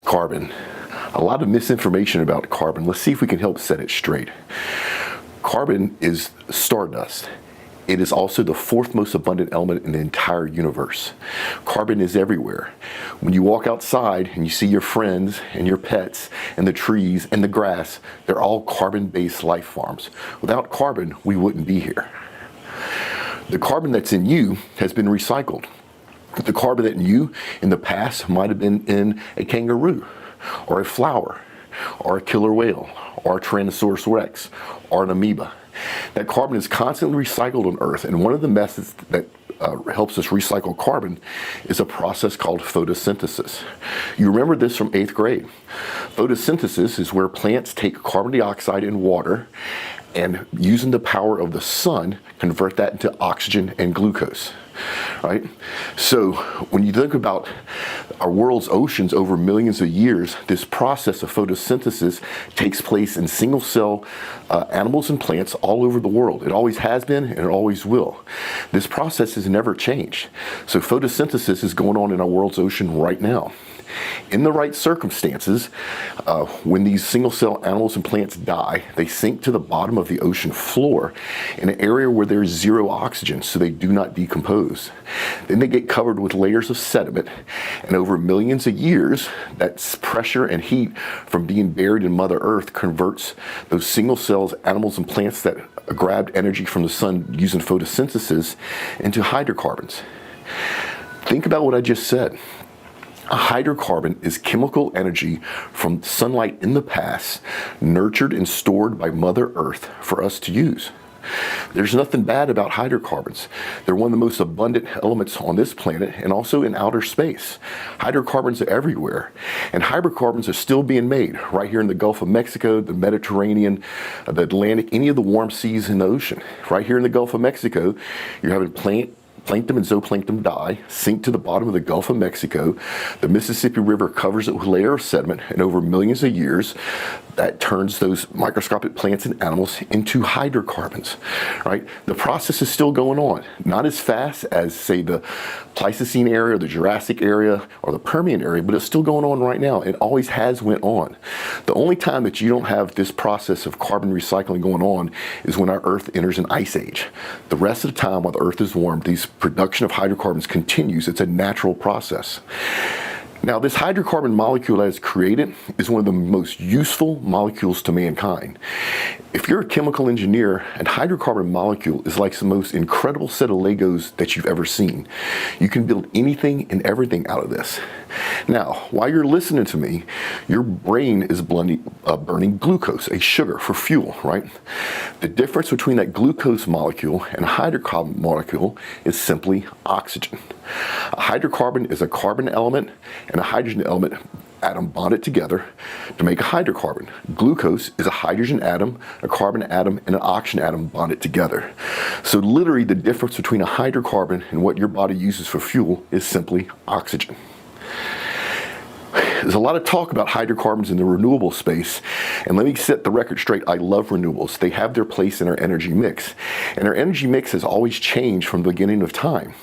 Carbon. A lot of misinformation about carbon. Let's see if we can help set it straight. Carbon is stardust. It is also the fourth most abundant element in the entire universe. Carbon is everywhere. When you walk outside and you see your friends and your pets and the trees and the grass, they're all carbon-based life forms. Without carbon, we wouldn't be here. The carbon that's in you has been recycled. The carbon that in you in the past might have been in a kangaroo, or a flower, or a killer whale, or a Tyrannosaurus rex, or an amoeba. That carbon is constantly recycled on Earth, and one of the methods that helps us recycle carbon is a process called photosynthesis. You remember this from 8th grade. Photosynthesis is where plants take carbon dioxide and water and, using the power of the sun, convert that into oxygen and glucose. Right? So when you think about our world's oceans over millions of years, this process of photosynthesis takes place in single cell animals and plants all over the world. It always has been and it always will. This process has never changed. So photosynthesis is going on in our world's ocean right now. In the right circumstances, when these single cell animals and plants die, they sink to the bottom of the ocean floor in an area where there's zero oxygen, so they do not decompose. Then they get covered with layers of sediment, and over millions of years, that pressure and heat from being buried in Mother Earth converts those single cells, animals and plants that grabbed energy from the sun using photosynthesis into hydrocarbons. Think about what I just said. A hydrocarbon is chemical energy from sunlight in the past, nurtured and stored by Mother Earth for us to use. There's nothing bad about hydrocarbons. They're one of the most abundant elements on this planet and also in outer space. Hydrocarbons are everywhere, and hydrocarbons are still being made right here in the Gulf of Mexico, the Mediterranean, the Atlantic, any of the warm seas in the ocean. Right here in the Gulf of Mexico, you're having plankton and zooplankton die, sink to the bottom of the Gulf of Mexico. The Mississippi River covers it with a layer of sediment, and over millions of years, that turns those microscopic plants and animals into hydrocarbons, right? The process is still going on, not as fast as, say, the Pleistocene area, or the Jurassic area, or the Permian area, but it's still going on right now. It always has went on. The only time that you don't have this process of carbon recycling going on is when our Earth enters an ice age. The rest of the time, while the Earth is warm, these production of hydrocarbons continues. It's a natural process. Now, this hydrocarbon molecule that is created is one of the most useful molecules to mankind. If you're a chemical engineer, a hydrocarbon molecule is like the most incredible set of Legos that you've ever seen. You can build anything and everything out of this. Now, while you're listening to me, your brain is burning glucose, a sugar for fuel, right? The difference between that glucose molecule and a hydrocarbon molecule is simply oxygen. A hydrocarbon is a carbon element and a hydrogen element atom bonded together to make a hydrocarbon. Glucose is a hydrogen atom, a carbon atom, and an oxygen atom bonded together. So literally the difference between a hydrocarbon and what your body uses for fuel is simply oxygen. There's a lot of talk about hydrocarbons in the renewable space, and let me set the record straight. I love renewables. They have their place in our energy mix, and our energy mix has always changed from the beginning of time.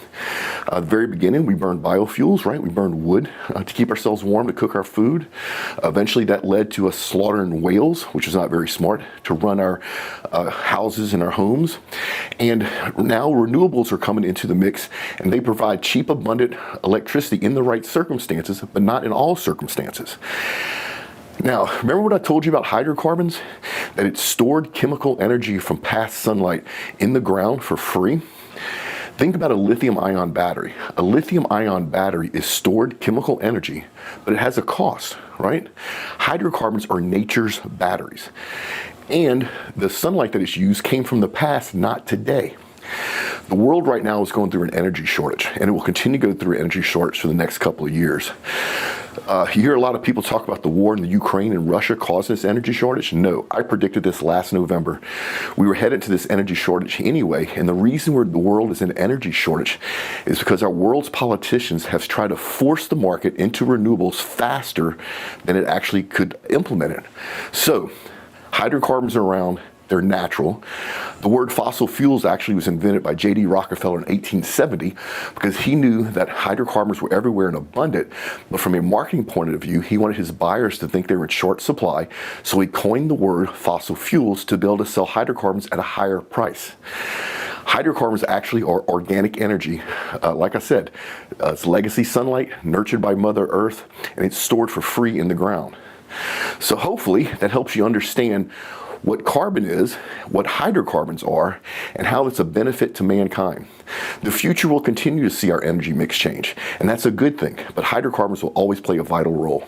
At the very beginning, we burned biofuels, right? We burned wood to keep ourselves warm, to cook our food. Eventually, that led to us slaughtering whales, which is not very smart, to run our houses and our homes. And now renewables are coming into the mix, and they provide cheap, abundant electricity in the right circumstances, but not in all circumstances. Now, remember what I told you about hydrocarbons? That it's stored chemical energy from past sunlight in the ground for free? Think about a lithium-ion battery. A lithium-ion battery is stored chemical energy, but it has a cost, right? Hydrocarbons are nature's batteries. And the sunlight that is used came from the past, not today. The world right now is going through an energy shortage, and it will continue to go through an energy shortage for the next couple of years. You hear a lot of people talk about the war in the Ukraine and Russia causing this energy shortage. No, I predicted this last November. We were headed to this energy shortage anyway, and the reason the world is in an energy shortage is because our world's politicians have tried to force the market into renewables faster than it actually could implement it. So, hydrocarbons are around, they're natural. The word fossil fuels actually was invented by J.D. Rockefeller in 1870 because he knew that hydrocarbons were everywhere and abundant, but from a marketing point of view, he wanted his buyers to think they were in short supply, so he coined the word fossil fuels to be able to sell hydrocarbons at a higher price. Hydrocarbons actually are organic energy. Like I said, it's legacy sunlight nurtured by Mother Earth, and it's stored for free in the ground. So hopefully that helps you understand what carbon is, what hydrocarbons are, and how it's a benefit to mankind. The future will continue to see our energy mix change, and that's a good thing, but hydrocarbons will always play a vital role.